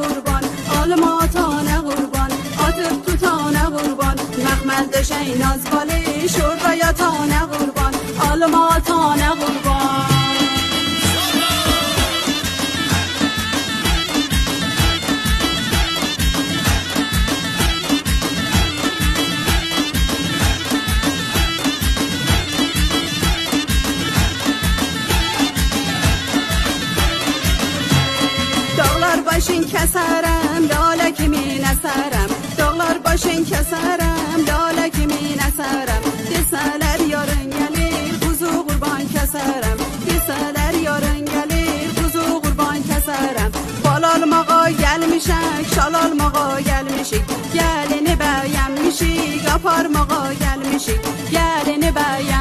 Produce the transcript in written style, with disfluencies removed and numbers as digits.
قربان آلما تانه قربان آتر تو تانه قربان مخمل دشین از بالی شور یا تانه قربان آلما تانه قربان başın kəsərəm, dalə kimin əsərəm. Dağlar başın kəsərəm, dalə kimin əsərəm. Desələr yarın gəlir, quzu qurban kəsərəm. Desələr yarın gəlir, quzu qurban kəsərəm. Bal almağa gəlmişək, şal almağa gəlmişik. Gəlini bəyənmişik, aparmağa gəlmişik. Gəlini bəyənmişik.